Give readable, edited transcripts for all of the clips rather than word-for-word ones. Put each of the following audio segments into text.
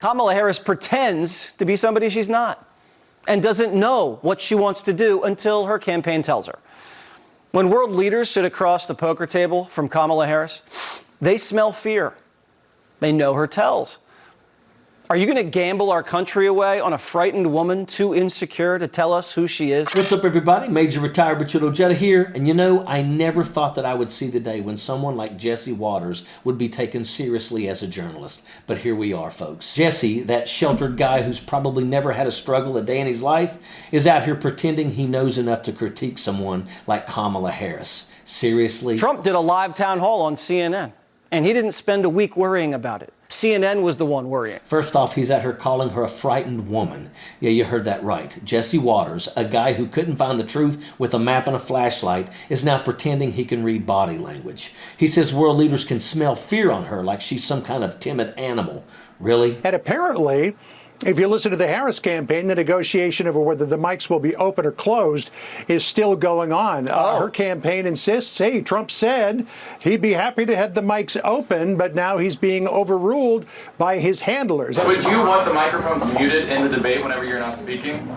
Kamala Harris pretends to be somebody she's not and doesn't know what she wants to do until her campaign tells her. When world leaders sit across the poker table from Kamala Harris, they smell fear. They know her tells. Are you going to gamble our country away on a frightened woman too insecure to tell us who she is? What's up, everybody? Major Retired Richard Ojeda here. And you know, I never thought that I would see the day when someone like Jesse Waters would be taken seriously as a journalist. But here we are, folks. Jesse, that sheltered guy who's probably never had a struggle a day in his life, is out here pretending he knows enough to critique someone like Kamala Harris. Seriously? Trump did a live town hall on CNN, and he didn't spend a week worrying about it. CNN was the one worrying. First off, he's at her calling her a frightened woman. Yeah, you heard that right. Jesse Waters, a guy who couldn't find the truth with a map and a flashlight, is now pretending he can read body language. He says world leaders can smell fear on her like she's some kind of timid animal. Really? And apparently, if you listen to the Harris campaign, the negotiation over whether the mics will be open or closed is still going on. Her campaign insists, hey, Trump said he'd be happy to have the mics open, but now he's being overruled by his handlers. Would you want the microphones muted in the debate whenever you're not speaking?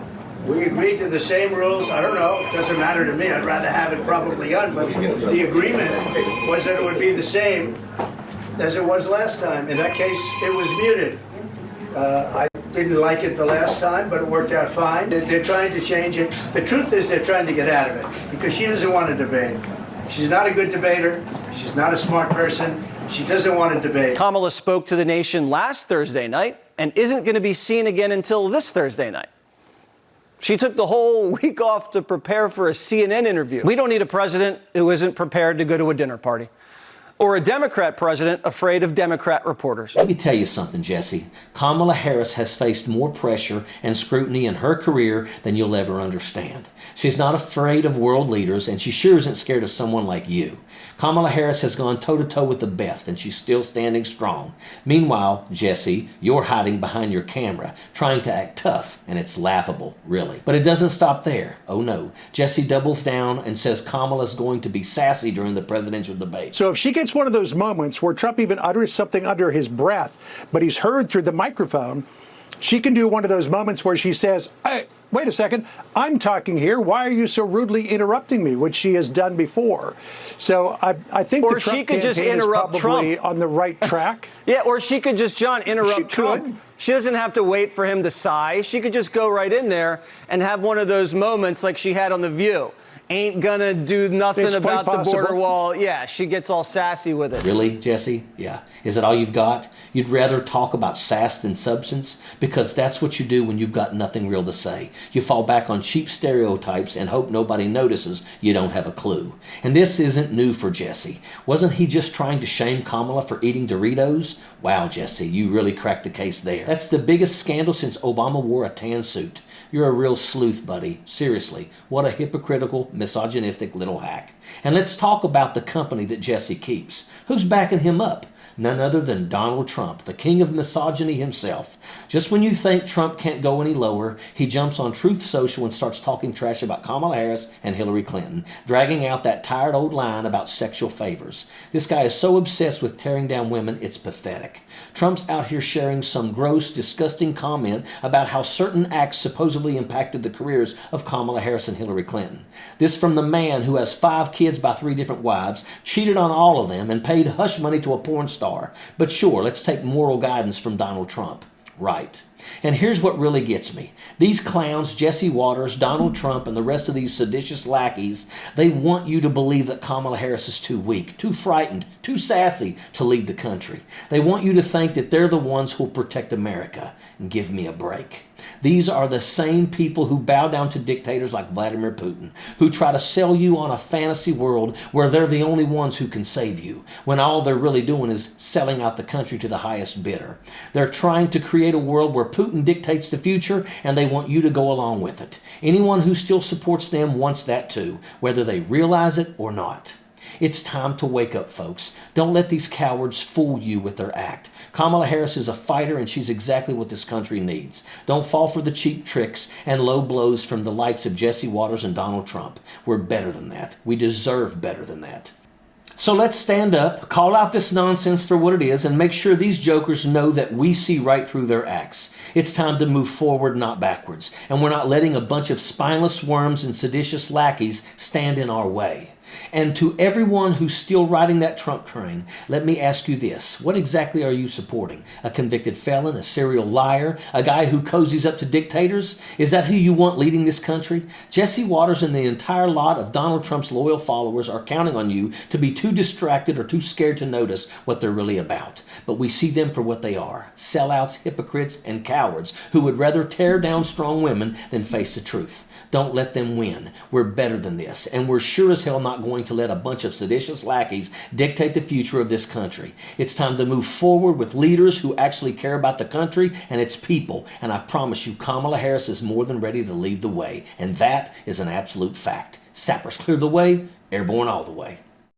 We agreed to the same rules. I don't know. It doesn't matter to me. I'd rather have it probably on, but the agreement was that it would be the same as it was last time. In that case, it was muted. I didn't like it the last time, but it worked out fine. They're trying to change it. The truth is they're trying to get out of it because she doesn't want to debate. She's not a good debater. She's not a smart person. She doesn't want to debate. Kamala spoke to the nation last Thursday night and isn't going to be seen again until this Thursday night. She took the whole week off to prepare for a CNN interview. We don't need a president who isn't prepared to go to a dinner party, or a Democrat president afraid of Democrat reporters. Let me tell you something, Jesse. Kamala Harris has faced more pressure and scrutiny in her career than you'll ever understand. She's not afraid of world leaders, and she sure isn't scared of someone like you. Kamala Harris has gone toe-to-toe with the best, and she's still standing strong. Meanwhile, Jesse, you're hiding behind your camera, trying to act tough, and it's laughable, really. But it doesn't stop there. Oh no. Jesse doubles down and says Kamala's going to be sassy during the presidential debate. So if she gets one of those moments where Trump even utters something under his breath, but he's heard through the microphone, she can do one of those moments where she says, hey, wait a second, I'm talking here. Why are you so rudely interrupting me, which she has done before? So I think or the Trump she could just campaign interrupt is probably Trump on the right track. Yeah, or she could just, John, interrupt She Trump. could. She doesn't have to wait for him to sigh. She could just go right in there and have one of those moments like she had on The View. Ain't gonna do nothing It's about quite the border possible. wall. Yeah, she gets all sassy with it. Really, Jesse? Yeah. Is that all you've got? You'd rather talk about sass than substance? Because that's what you do when you've got nothing real to say. You fall back on cheap stereotypes and hope nobody notices you don't have a clue. And this isn't new for Jesse. Wasn't he just trying to shame Kamala for eating Doritos? Wow, Jesse, you really cracked the case there. That's the biggest scandal since Obama wore a tan suit. You're a real sleuth, buddy. Seriously, what a hypocritical, misogynistic little hack. And let's talk about the company that Jesse keeps. Who's backing him up? None other than Donald Trump, the king of misogyny himself. Just when you think Trump can't go any lower, he jumps on Truth Social and starts talking trash about Kamala Harris and Hillary Clinton, dragging out that tired old line about sexual favors. This guy is so obsessed with tearing down women, it's pathetic. Trump's out here sharing some gross, disgusting comment about how certain acts supposedly impacted the careers of Kamala Harris and Hillary Clinton. This from the man who has 5 kids by 3 different wives, cheated on all of them, and paid hush money to a porn star. But sure, let's take moral guidance from Donald Trump. Right. And here's what really gets me. These clowns, Jesse Waters, Donald Trump, and the rest of these seditious lackeys, they want you to believe that Kamala Harris is too weak, too frightened, too sassy to lead the country. They want you to think that they're the ones who'll protect America. And give me a break. These are the same people who bow down to dictators like Vladimir Putin, who try to sell you on a fantasy world where they're the only ones who can save you, when all they're really doing is selling out the country to the highest bidder. They're trying to create a world where Putin dictates the future, and they want you to go along with it. Anyone who still supports them wants that too, whether they realize it or not. It's time to wake up, folks. Don't let these cowards fool you with their act. Kamala Harris is a fighter, and she's exactly what this country needs. Don't fall for the cheap tricks and low blows from the likes of Jesse Waters and Donald Trump. We're better than that. We deserve better than that. So let's stand up, call out this nonsense for what it is, and make sure these jokers know that we see right through their acts. It's time to move forward, not backwards. And we're not letting a bunch of spineless worms and seditious lackeys stand in our way. And to everyone who's still riding that Trump train, let me ask you this. What exactly are you supporting? A convicted felon, a serial liar, a guy who cozies up to dictators? Is that who you want leading this country? Jesse Waters and the entire lot of Donald Trump's loyal followers are counting on you to be too distracted or too scared to notice what they're really about. But we see them for what they are, sellouts, hypocrites, and cowards who would rather tear down strong women than face the truth. Don't let them win. We're better than this, and we're sure as hell not going to let a bunch of seditious lackeys dictate the future of this country. It's time to move forward with leaders who actually care about the country and its people, and I promise you Kamala Harris is more than ready to lead the way, and that is an absolute fact. Sappers clear the way, airborne all the way.